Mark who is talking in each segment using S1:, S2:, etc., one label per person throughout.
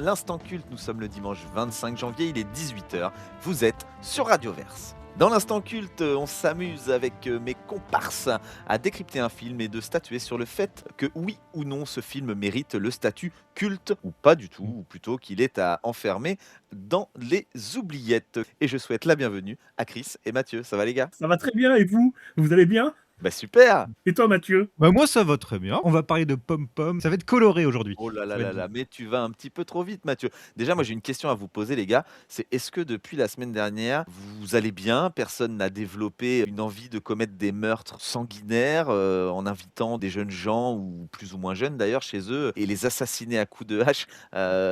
S1: l'Instant Culte, nous sommes le dimanche 25 janvier, il est 18 h. Vous êtes sur Radio-Verse. Dans l'Instant Culte, on s'amuse avec mes comparses à décrypter un film et de statuer sur le fait que oui ou non ce film mérite le statut culte ou pas du tout, ou plutôt qu'il est à enfermer dans les oubliettes. Et je souhaite la bienvenue à Chris et Mathieu. Ça va les gars?
S2: Ça va très bien et vous? Vous allez bien?
S1: Bah super!
S2: Et toi Mathieu?
S3: Bah moi ça va très bien. On va parler de pom-pom. Ça va être coloré aujourd'hui.
S1: Oh là là
S3: Ça va
S1: là
S3: être
S1: là, mais tu vas un petit peu trop vite, Mathieu. Déjà, moi, j'ai une question à vous poser, les gars. C'est est-ce que depuis la semaine dernière, vous allez bien? Personne n'a développé une envie de commettre des meurtres sanguinaires en invitant des jeunes gens, ou plus ou moins jeunes d'ailleurs, chez eux, et les assassiner à coups de hache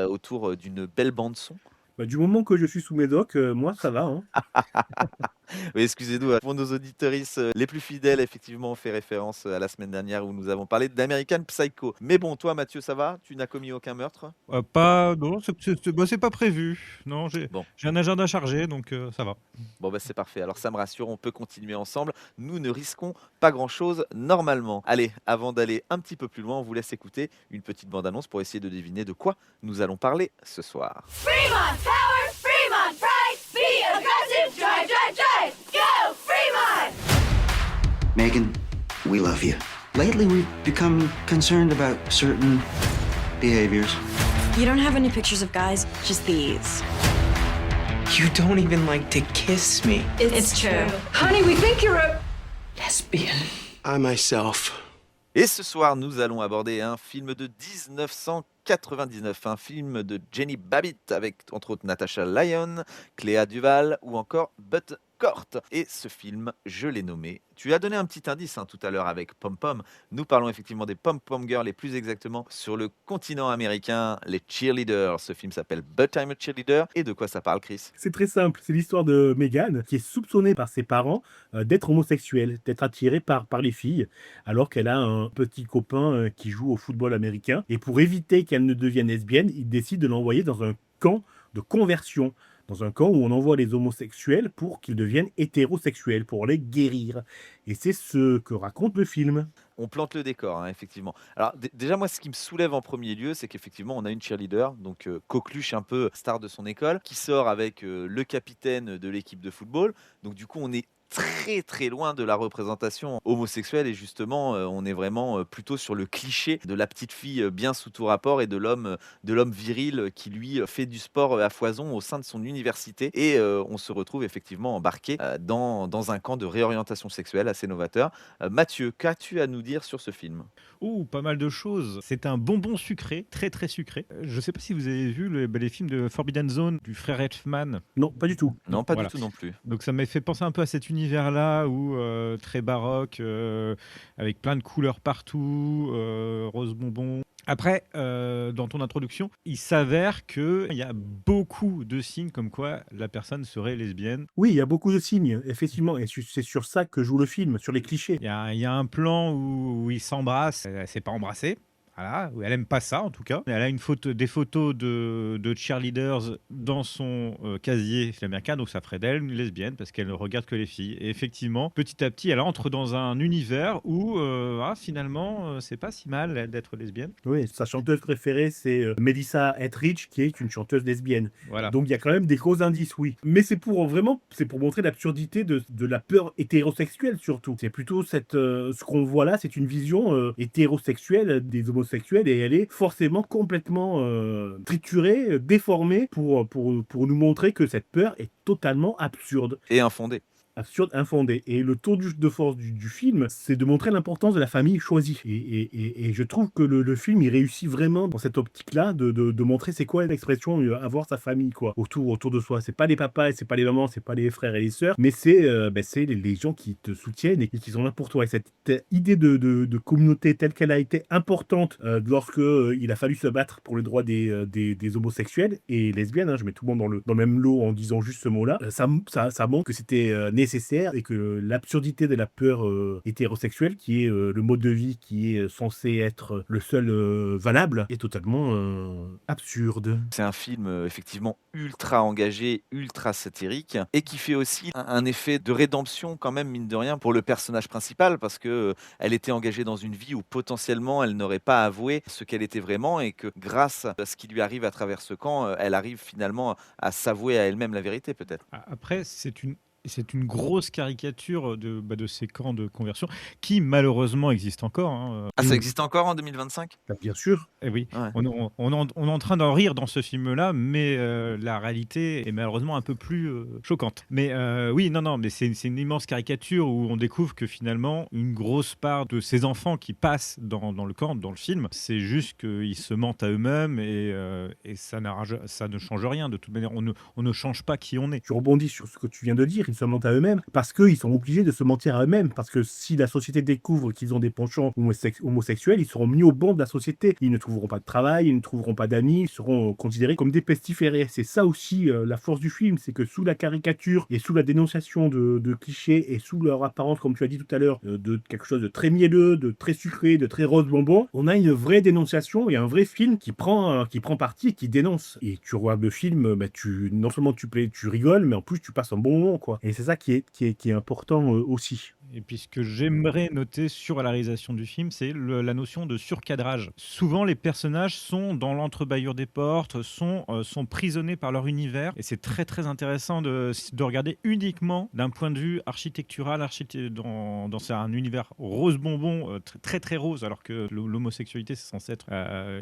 S1: autour d'une belle bande-son?
S2: Bah, du moment que je suis sous médoc, moi ça va, hein.
S1: Oui, excusez-nous, pour nos auditorices les plus fidèles, effectivement, on fait référence à la semaine dernière où nous avons parlé d'American Psycho. Mais bon, toi, Mathieu, ça va? Tu n'as commis aucun meurtre?
S3: pas non, c'est pas prévu. Non, j'ai
S1: Bon.
S3: j'ai un agenda chargé donc ça va.
S1: Bon, bah, c'est parfait. Alors ça me rassure, on peut continuer ensemble. Nous ne risquons pas grand-chose normalement. Allez, avant d'aller un petit peu plus loin, on vous laisse écouter une petite bande-annonce pour essayer de deviner de quoi nous allons parler ce soir.
S4: Fremont Power, Fremont Pride, be aggressive, drive, drive, drive, go Fremont!
S5: Megan, we love you. Lately, we've become concerned about certain behaviors.
S6: You don't have any pictures of guys, just these.
S7: You don't even like to kiss me.
S6: It's true.
S4: Honey, we think you're a
S7: Lesbian.
S5: I myself.
S1: Et ce soir, nous allons aborder un film de 1999, un film de Jenny Babbitt avec entre autres Natasha Lyonne, Cléa Duval ou encore Bud Cort. Et ce film, je l'ai nommé. Tu as donné un petit indice tout à l'heure avec Pom Pom. Nous parlons effectivement des Pom Pom Girls et plus exactement sur le continent américain, les cheerleaders. Ce film s'appelle But I'm a Cheerleader. Et de quoi ça parle, Chris?
S2: C'est très simple, c'est l'histoire de Megan qui est soupçonnée par ses parents d'être homosexuelle, d'être attirée par les filles, alors qu'elle a un petit copain qui joue au football américain. Et pour éviter qu'elle ne devienne lesbienne, il décide de l'envoyer dans un camp de conversion. Dans un camp où on envoie les homosexuels pour qu'ils deviennent hétérosexuels, pour les guérir. Et c'est ce que raconte le film.
S1: On plante le décor, effectivement. Alors déjà, moi, ce qui me soulève en premier lieu, c'est qu'effectivement, on a une cheerleader, donc coqueluche un peu star de son école, qui sort avec le capitaine de l'équipe de football. Donc du coup, on est très très loin de la représentation homosexuelle et justement on est vraiment plutôt sur le cliché de la petite fille bien sous tout rapport et de l'homme viril qui lui fait du sport à foison au sein de son université et on se retrouve effectivement embarqué dans un camp de réorientation sexuelle assez novateur. Mathieu, qu'as-tu à nous dire sur ce film?
S3: Pas mal de choses. C'est un bonbon sucré, très très sucré. Je sais pas si vous avez vu les films de Forbidden Zone du frère Elfman.
S2: Non, pas du tout.
S1: Non, pas
S3: Voilà.
S1: du tout non plus.
S3: Donc ça m'a fait penser un peu à cet univers-là où très baroque, avec plein de couleurs partout, rose bonbon. Après, dans ton introduction, il s'avère qu'il y a beaucoup de signes comme quoi la personne serait lesbienne.
S2: Oui, il y a beaucoup de signes, effectivement, et c'est sur ça que joue le film, sur les clichés.
S3: Il y a un plan où ils s'embrassent, elle s'est pas embrassée. Voilà, elle aime pas ça en tout cas. Elle a des photos de cheerleaders dans son casier américain, donc ça ferait d'elle une lesbienne parce qu'elle ne regarde que les filles. Et effectivement, petit à petit, elle entre dans un univers où finalement, c'est pas si mal elle, d'être lesbienne.
S2: Oui, sa chanteuse préférée, c'est Melissa Etheridge, qui est une chanteuse lesbienne.
S3: Voilà.
S2: Donc il y a quand même des gros indices, oui. Mais c'est pour montrer l'absurdité de la peur hétérosexuelle surtout. C'est plutôt ce qu'on voit là, c'est une vision hétérosexuelle des homosexuels et elle est forcément complètement triturée, déformée pour nous montrer que cette peur est totalement absurde.
S1: Et infondé.
S2: Absurde, infondé. Et le tour de force du film, c'est de montrer l'importance de la famille choisie. Et je trouve que le film, il réussit vraiment dans cette optique-là de montrer c'est quoi l'expression avoir sa famille quoi autour de soi. C'est pas les papas et c'est pas les mamans, c'est pas les frères et les sœurs, mais c'est les gens qui te soutiennent et qui sont là pour toi. Et cette idée de communauté telle qu'elle a été importante lorsque il a fallu se battre pour le droit des homosexuels et lesbiennes, je mets tout le monde dans le même lot en disant juste ce mot-là, ça montre que c'était nécessaire et que l'absurdité de la peur hétérosexuelle, qui est le mode de vie qui est censé être le seul valable, est totalement absurde.
S1: C'est un film effectivement ultra engagé, ultra satirique et qui fait aussi un effet de rédemption quand même mine de rien pour le personnage principal parce que elle était engagée dans une vie où potentiellement elle n'aurait pas avoué ce qu'elle était vraiment et que grâce à ce qui lui arrive à travers ce camp, elle arrive finalement à s'avouer à elle-même la vérité peut-être.
S3: Après, c'est une grosse caricature de ces camps de conversion qui malheureusement existent encore, hein.
S1: Ah ça existe encore en 2025?
S2: Bah, bien sûr.
S3: Eh oui,
S1: Ouais.
S3: on est en train d'en rire dans ce film-là, mais la réalité est malheureusement un peu plus choquante. Mais oui, non, mais c'est une immense caricature où on découvre que finalement, une grosse part de ces enfants qui passent dans le camp, dans le film, c'est juste qu'ils se mentent à eux-mêmes et ça ne change rien. De toute manière, on ne change pas qui on est.
S2: Je rebondis sur ce que tu viens de dire, ils se mentent à eux-mêmes parce qu'ils sont obligés de se mentir à eux-mêmes. Parce que si la société découvre qu'ils ont des penchants homosexuels, ils seront mis au banc de la société. Ils ne trouveront pas de travail, ils ne trouveront pas d'amis, ils seront considérés comme des pestiférés. C'est ça aussi la force du film, c'est que sous la caricature et sous la dénonciation de clichés et sous leur apparence, comme tu as dit tout à l'heure, de quelque chose de très mielleux, de très sucré, de très rose bonbon, on a une vraie dénonciation et un vrai film qui prend parti et qui dénonce. Et tu regardes le film, bah, non seulement tu rigoles, mais en plus tu passes un bon moment, quoi. Et c'est ça qui est important aussi.
S3: Et puis ce que j'aimerais noter sur la réalisation du film, c'est la notion de surcadrage. Souvent, les personnages sont dans l'entrebâillure des portes, sont prisonnés par leur univers. Et c'est très très intéressant de regarder uniquement d'un point de vue architectural, dans un univers rose bonbon, très très rose, alors que l'homosexualité c'est censé être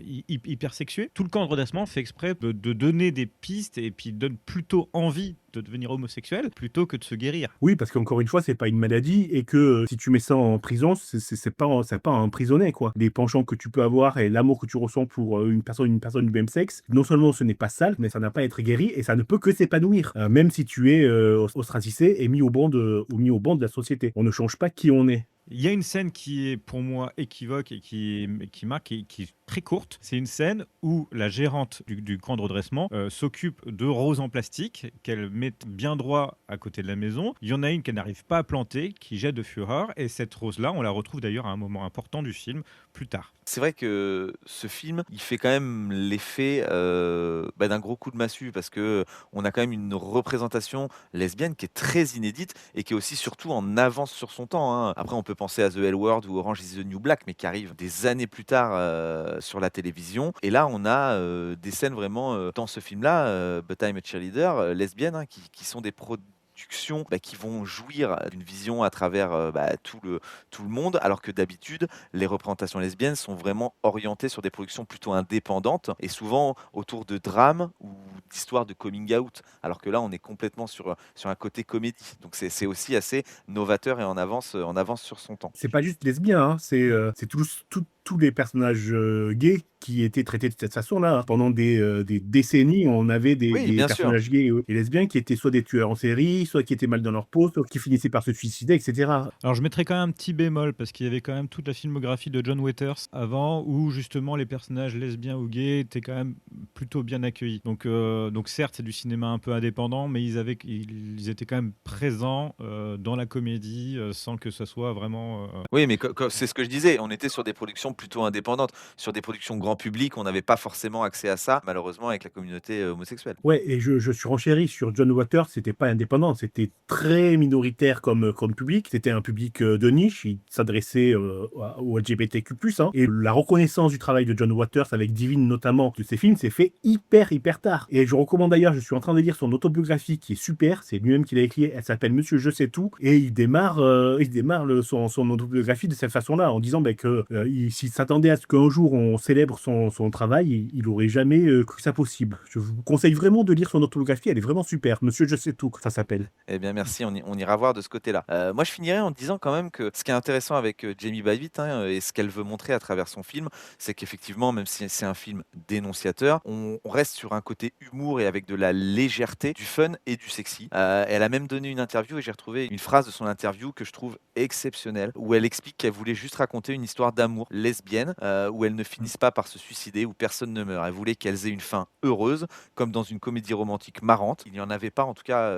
S3: hyper sexué. Tout le camp de redressement fait exprès de donner des pistes et puis donne plutôt envie de devenir homosexuel plutôt que de se guérir.
S2: Oui, parce qu'encore une fois, c'est pas une maladie et que si tu mets ça en prison, c'est pas à emprisonner, quoi. Les penchants que tu peux avoir et l'amour que tu ressens pour une personne du même sexe, non seulement ce n'est pas sale, mais ça n'a pas à être guéri et ça ne peut que s'épanouir, même si tu es ostracisé et mis au banc de la société. On ne change pas qui on est.
S3: Il y a une scène qui est pour moi équivoque et qui marque et qui est très courte. C'est une scène où la gérante du camp de redressement s'occupe de roses en plastique qu'elle met bien droit à côté de la maison. Il y en a une qu'elle n'arrive pas à planter, qui jette de fureur. Et cette rose-là, on la retrouve d'ailleurs à un moment important du film, plus tard.
S1: C'est vrai que ce film, il fait quand même l'effet d'un gros coup de massue parce que on a quand même une représentation lesbienne qui est très inédite et qui est aussi surtout en avance sur son temps, hein. Après, on peut penser à The L Word ou Orange is the New Black, mais qui arrive des années plus tard sur la télévision. Et là, on a des scènes vraiment dans ce film-là, But I'm a Cheerleader, lesbiennes, hein, qui sont des productions qui vont jouir d'une vision à travers tout le monde, alors que d'habitude, les représentations lesbiennes sont vraiment orientées sur des productions plutôt indépendantes et souvent autour de drames ou d'histoires de coming out, alors que là, on est complètement sur un côté comédie. Donc c'est aussi assez novateur et en avance sur son temps.
S2: C'est pas juste lesbien, hein, c'est tous les personnages gays qui étaient traités de cette façon-là, hein. Pendant des décennies, on avait des
S1: Oui, bien sûr.
S2: personnages gays et lesbiens qui étaient soit des tueurs en série, soit qui étaient mal dans leur peau, soit qui finissaient par se suicider, etc.
S3: Alors je mettrais quand même un petit bémol parce qu'il y avait quand même toute la filmographie de John Waters avant où justement les personnages lesbiens ou gays étaient quand même plutôt bien accueillis. Donc certes c'est du cinéma un peu indépendant, mais ils étaient quand même présents dans la comédie sans que ça soit vraiment...
S1: Oui, mais c'est ce que je disais, on était sur des productions plutôt indépendantes, sur des productions grand public, on n'avait pas forcément accès à ça, malheureusement, avec la communauté homosexuelle.
S2: Ouais, et je surenchéris sur John Waters, c'était pas indépendant, c'était très minoritaire comme public, c'était un public de niche, il s'adressait au LGBTQ+, hein, et la reconnaissance du travail de John Waters avec Divine notamment de ses films s'est fait hyper tard. Et je recommande d'ailleurs, je suis en train de lire son autobiographie qui est super, c'est lui-même qui l'a écrit, elle s'appelle Monsieur Je sais tout, et il démarre son autobiographie de cette façon-là, en disant que s'il s'attendait à ce qu'un jour on célèbre son travail, il aurait jamais cru ça possible. Je vous conseille vraiment de lire son autobiographie, elle est vraiment super. Monsieur Je sais tout, ça s'appelle.
S1: Eh bien, merci, on ira voir de ce côté-là. Moi, je finirai en disant quand même que ce qui est intéressant avec Jamie Bavitt, hein, et ce qu'elle veut montrer à travers son film, c'est qu'effectivement, même si c'est un film dénonciateur, on reste sur un côté humour et avec de la légèreté, du fun et du sexy. Elle a même donné une interview et j'ai retrouvé une phrase de son interview que je trouve exceptionnelle, où elle explique qu'elle voulait juste raconter une histoire d'amour lesbienne lesbiennes, où elles ne finissent pas par se suicider, où personne ne meurt. Elle voulait qu'elles aient une fin heureuse, comme dans une comédie romantique marrante. Il n'y en avait pas, en tout cas,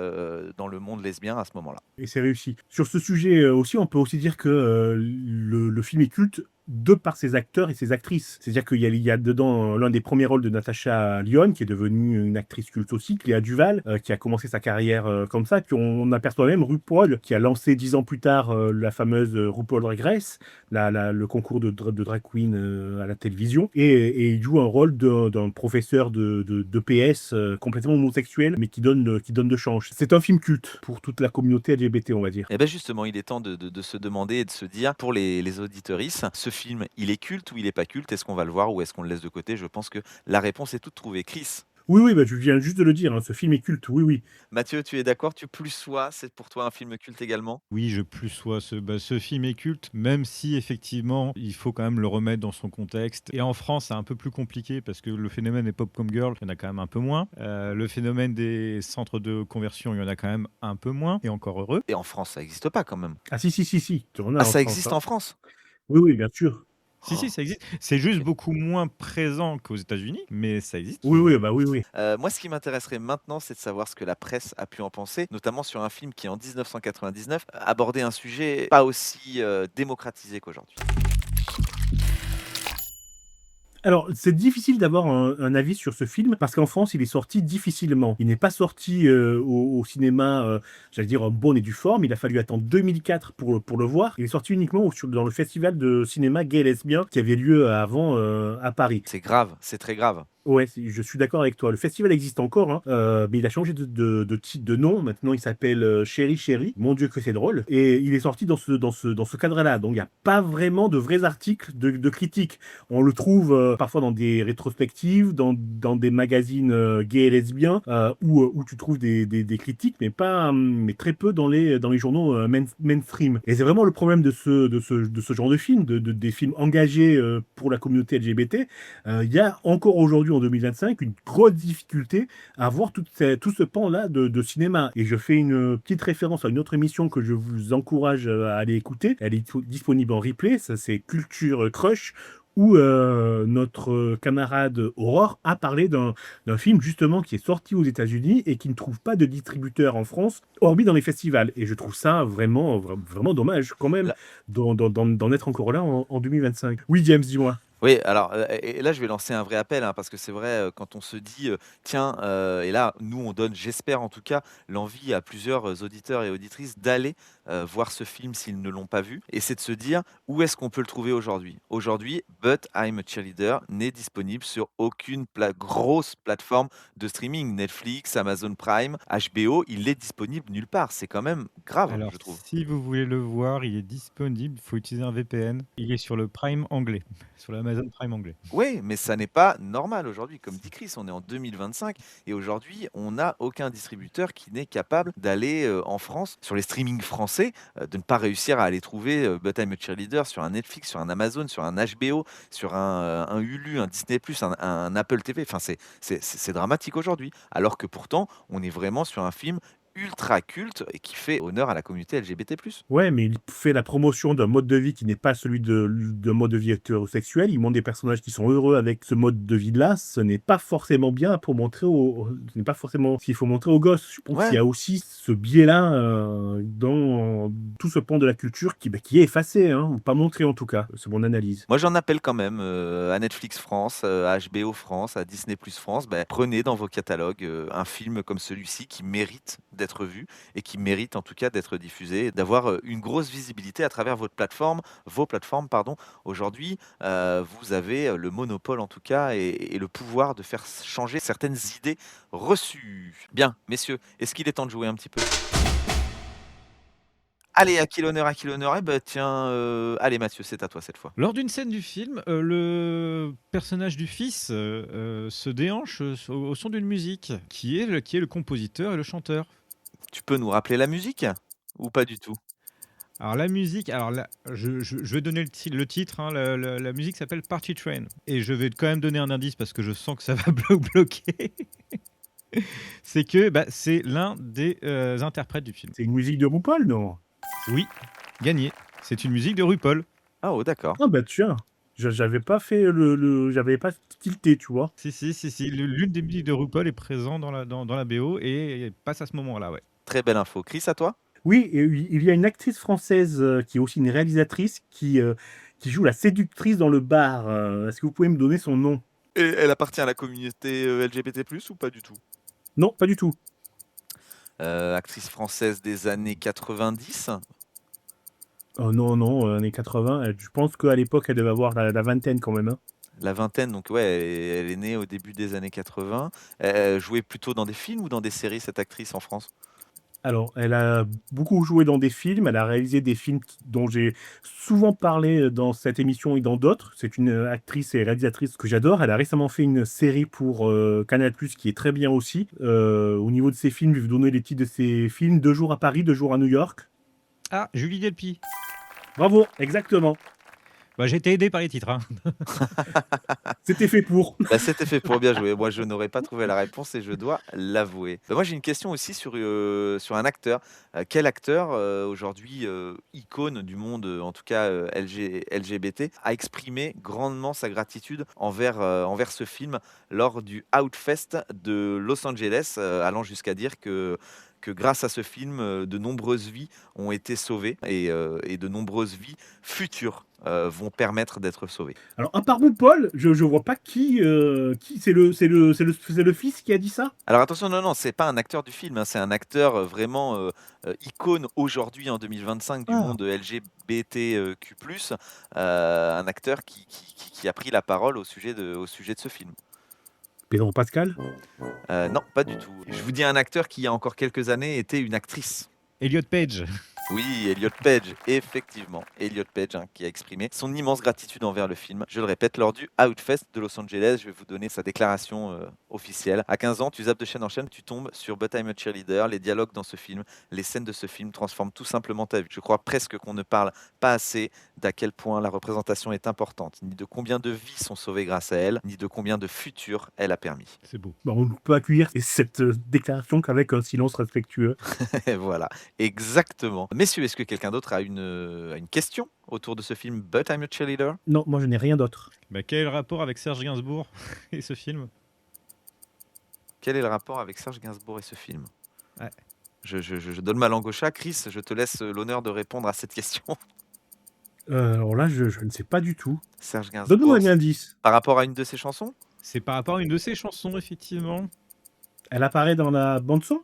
S1: dans le monde lesbien à ce moment-là.
S2: Et c'est réussi. Sur ce sujet aussi, on peut aussi dire que le film est culte de par ses acteurs et ses actrices. C'est-à-dire qu'il y a dedans l'un des premiers rôles de Natasha Lyonne, qui est devenue une actrice culte aussi, Cléa Duval, qui a commencé sa carrière comme ça, puis on aperçoit même RuPaul, qui a lancé 10 ans plus tard la fameuse RuPaul Drag Race, le concours de drag queen à la télévision, et il joue un rôle d'un professeur de PS complètement homosexuel, mais qui donne de change. C'est un film culte pour toute la communauté LGBT, on va dire.
S1: Et bien justement, il est temps de se demander et de se dire, pour les auditeuristes, ce film, il est culte ou il est pas culte? Est-ce qu'on va le voir ou est-ce qu'on le laisse de côté? Je pense que la réponse est toute trouvée. Chris,
S2: Oui, bah, tu viens juste de le dire, hein, ce film est culte, oui.
S1: Mathieu, tu es d'accord? Tu plus sois, c'est pour toi un film culte également?
S3: Oui, je plus sois ce film est culte, même si effectivement, il faut quand même le remettre dans son contexte. Et en France, c'est un peu plus compliqué parce que le phénomène des pop-com girls, il y en a quand même un peu moins. Le phénomène des centres de conversion, il y en a quand même un peu moins, et encore heureux.
S1: Et en France, ça n'existe pas quand même.
S2: Ah si. Tu en as
S1: Ah,
S2: en
S1: ça
S2: France,
S1: existe
S2: hein.
S1: en France?
S2: Oui, bien sûr.
S3: Si, ça existe. C'est juste beaucoup moins présent qu'aux États-Unis, mais ça existe.
S2: Oui, bah oui.
S1: Moi, ce qui m'intéresserait maintenant, c'est de savoir ce que la presse a pu en penser, notamment sur un film qui, en 1999, abordait un sujet pas aussi démocratisé qu'aujourd'hui.
S2: Alors, c'est difficile d'avoir un avis sur ce film parce qu'en France, il est sorti difficilement. Il n'est pas sorti au cinéma, j'allais dire en bonne et due forme. Il a fallu attendre 2004 pour le voir. Il est sorti uniquement dans le festival de cinéma gay et lesbien qui avait lieu avant à Paris.
S1: C'est grave, c'est très grave.
S2: Ouais, je suis d'accord avec toi. Le festival existe encore, hein, mais il a changé de titre, de nom. Maintenant, il s'appelle Chéri Chéri. Mon Dieu, que c'est drôle. Et il est sorti dans ce cadre-là. Donc, il n'y a pas vraiment de vrais articles de critiques. On le trouve parfois dans des rétrospectives, dans des magazines gays et lesbiens, où tu trouves des critiques, mais très peu dans les journaux mainstream. Et c'est vraiment le problème de ce genre de film, des films engagés pour la communauté LGBT. Il y a encore aujourd'hui, en 2025, une grosse difficulté à voir tout ce pan-là de cinéma. Et je fais une petite référence à une autre émission que je vous encourage à aller écouter. Elle est disponible en replay, ça c'est Culture Crush, où notre camarade Aurore a parlé d'un film justement qui est sorti aux États-Unis et qui ne trouve pas de distributeur en France, hormis dans les festivals. Et je trouve ça vraiment dommage quand même d'en être encore là en 2025. Oui, James, dis-moi.
S1: Oui, alors, et là, je vais lancer un vrai appel, hein, parce que c'est vrai, quand on se dit, tiens, et là, nous, on donne, j'espère en tout cas, l'envie à plusieurs auditeurs et auditrices d'aller voir ce film s'ils ne l'ont pas vu, et c'est de se dire, où est-ce qu'on peut le trouver aujourd'hui? Aujourd'hui, But I'm a Cheerleader n'est disponible sur aucune grosse plateforme de streaming, Netflix, Amazon Prime, HBO, il est disponible nulle part. C'est quand même grave,
S3: Alors,
S1: je trouve.
S3: si vous voulez le voir, il est disponible. Il faut utiliser un VPN. Il est sur le Prime anglais, sur l'Amazon Prime anglais.
S1: Oui, mais ça n'est pas normal aujourd'hui. Comme dit Chris, on est en 2025 et aujourd'hui, on n'a aucun distributeur qui n'est capable d'aller en France, sur les streamings français, de ne pas réussir à aller trouver But I'm a Cheerleader sur un Netflix, sur un Amazon, sur un HBO, sur un Hulu, un Disney+, un Apple TV. Enfin, c'est dramatique aujourd'hui. Alors que pourtant, on est vraiment sur un film ultra culte et qui fait honneur à la communauté LGBT+.
S2: Ouais, mais il fait la promotion d'un mode de vie qui n'est pas celui d'un mode de vie hétérosexuel. Il montre des personnages qui sont heureux avec ce mode de vie-là. Ce n'est pas forcément bien pour montrer ce n'est pas forcément ce qu'il faut montrer aux gosses. Je pense
S1: Ouais.
S2: qu'il y a aussi ce biais-là dans tout ce pan de la culture qui est effacé, hein, ou pas montré en tout cas. C'est mon analyse.
S1: Moi, j'en appelle quand même à Netflix France, à HBO France, à Disney+ France. Prenez dans vos catalogues un film comme celui-ci qui mérite d'être vu et qui mérite en tout cas d'être diffusé et d'avoir une grosse visibilité à travers vos plateformes. Aujourd'hui, vous avez le monopole en tout cas et le pouvoir de faire changer certaines idées reçues. Bien, messieurs, est-ce qu'il est temps de jouer un petit peu? Allez, à qui l'honneur? Eh ben tiens, allez Mathieu, c'est à toi cette fois.
S3: Lors d'une scène du film, le personnage du fils se déhanche au son d'une musique, qui est le compositeur et le chanteur.
S1: Tu peux nous rappeler la musique? Ou pas du tout?
S3: Alors la musique, je vais donner le titre, hein, la musique s'appelle Party Train. Et je vais quand même donner un indice parce que je sens que ça va bloquer. C'est que c'est l'un des interprètes du film.
S2: C'est une musique de RuPaul, non?
S3: Oui, gagné. C'est une musique de RuPaul.
S1: Ah oh, d'accord.
S2: Ah bah tiens. J'avais pas fait j'avais pas tilté, tu vois.
S3: Si. L'une des musiques de RuPaul est présente dans la BO et passe à ce moment-là, ouais.
S1: Très belle info. Chris, à toi?
S2: Oui, et il y a une actrice française qui est aussi une réalisatrice qui joue la séductrice dans le bar. Est-ce que vous pouvez me donner son nom?
S1: Et elle appartient à la communauté LGBT+, ou pas du tout?
S2: Non, pas du tout.
S1: Actrice française des années 90.
S2: Oh non, années 80. Je pense qu'à l'époque, elle devait avoir la vingtaine quand même, hein.
S1: La vingtaine, donc ouais, elle est née au début des années 80. Elle jouait plutôt dans des films ou dans des séries, cette actrice en France?
S2: Alors, elle a beaucoup joué dans des films. Elle a réalisé des films dont j'ai souvent parlé dans cette émission et dans d'autres. C'est une actrice et réalisatrice que j'adore. Elle a récemment fait une série pour Canal+, qui est très bien aussi. Au niveau de ses films, je vais vous donner les titres de ses films. 2 jours à Paris, 2 jours à New York.
S3: Ah, Julie Delpy.
S2: Bravo, exactement.
S3: Bah, j'ai été aidé par les titres, hein.
S2: C'était fait pour.
S1: Bah, c'était fait pour, bien jouer. Moi, je n'aurais pas trouvé la réponse et je dois l'avouer. Bah, moi, j'ai une question aussi sur un acteur. Quel acteur, aujourd'hui icône du monde, en tout cas LGBT, a exprimé grandement sa gratitude envers ce film lors du Outfest de Los Angeles, allant jusqu'à dire que grâce à ce film, de nombreuses vies ont été sauvées et de nombreuses vies futures vont permettre d'être sauvées.
S2: Alors, à part Paul, je vois pas qui c'est le fils qui a dit ça?
S1: Alors attention, non, c'est pas un acteur du film, hein, c'est un acteur vraiment icône aujourd'hui en 2025 du
S2: Ah.
S1: monde LGBTQ+, un acteur qui a pris la parole au sujet de ce film.
S2: Pedro Pascal?
S1: Non, pas du tout. Je vous dis un acteur qui, il y a encore quelques années, était une actrice.
S3: Elliot Page.
S1: Oui, Elliot Page, effectivement. Elliot Page, hein, qui a exprimé son immense gratitude envers le film. Je le répète, lors du Outfest de Los Angeles, je vais vous donner sa déclaration officielle. À 15 ans, tu zappes de chaîne en chaîne, tu tombes sur But I'm a Cheerleader. Les dialogues dans ce film, les scènes de ce film transforment tout simplement ta vie. Je crois presque qu'on ne parle pas assez d'à quel point la représentation est importante, ni de combien de vies sont sauvées grâce à elle, ni de combien de futurs elle a permis.
S3: C'est beau.
S2: Bon, on ne peut accueillir cette déclaration qu'avec un silence respectueux.
S1: Et voilà, exactement. Messieurs, est-ce que quelqu'un d'autre a une question autour de ce film But I'm a Cheerleader?
S2: Non, moi je n'ai rien d'autre.
S3: Bah, quel est le rapport avec Serge Gainsbourg et ce film?
S1: Quel est le rapport avec Serge Gainsbourg et ce film?
S3: Ouais.
S1: Je donne ma langue au chat. Chris, je te laisse l'honneur de répondre à cette question.
S2: Alors là, je ne sais pas du tout.
S1: Serge Gainsbourg,
S2: Donne-nous un indice.
S1: par rapport à une de ses chansons?
S3: C'est par rapport à une de ses chansons, effectivement.
S2: Elle apparaît dans la bande-son?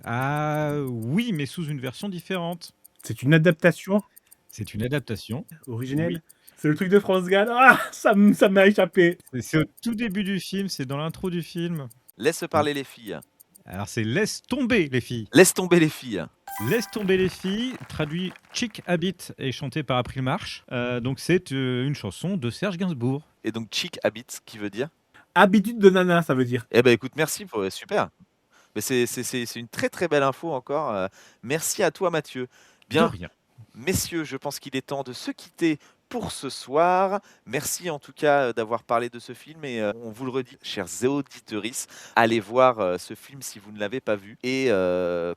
S3: Ah oui, mais sous une version différente.
S2: C'est une adaptation
S3: C'est une adaptation.
S2: originelle?
S3: Oui.
S2: C'est le truc de France Gall. Ah, ça m'a échappé.
S3: C'est au tout début du film, c'est dans l'intro du film.
S1: Laisse parler les filles.
S3: Alors c'est Laisse tomber les filles.
S1: Laisse tomber les filles.
S3: Laisse tomber les filles, traduit Chick Habit et chanté par April March. Donc c'est une chanson de Serge Gainsbourg.
S1: Et donc Chick Habit, qui veut dire?
S2: Habitude de nana, ça veut dire.
S1: Eh ben écoute, merci pour super. Mais c'est une très très belle info encore. Merci à toi Mathieu.
S3: De
S1: Bien,
S3: rien.
S1: messieurs, je pense qu'il est temps de se quitter pour ce soir. Merci en tout cas d'avoir parlé de ce film et on vous le redit, chers auditeurs, allez voir ce film si vous ne l'avez pas vu et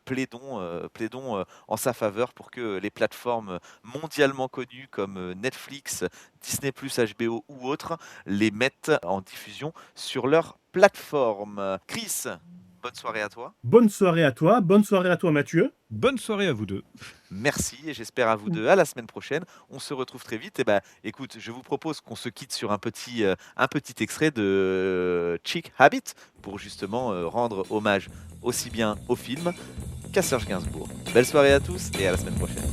S1: plaidons en sa faveur pour que les plateformes mondialement connues comme Netflix, Disney+, HBO ou autres les mettent en diffusion sur leur plateforme. Chris, bonne soirée à toi.
S2: Bonne soirée à toi Mathieu.
S3: Bonne soirée à vous deux.
S1: Merci et j'espère à vous deux à la semaine prochaine. On se retrouve très vite. Et écoute, je vous propose qu'on se quitte sur un petit extrait de Chick Habit pour justement rendre hommage aussi bien au film qu'à Serge Gainsbourg. Belle soirée à tous et à la semaine prochaine.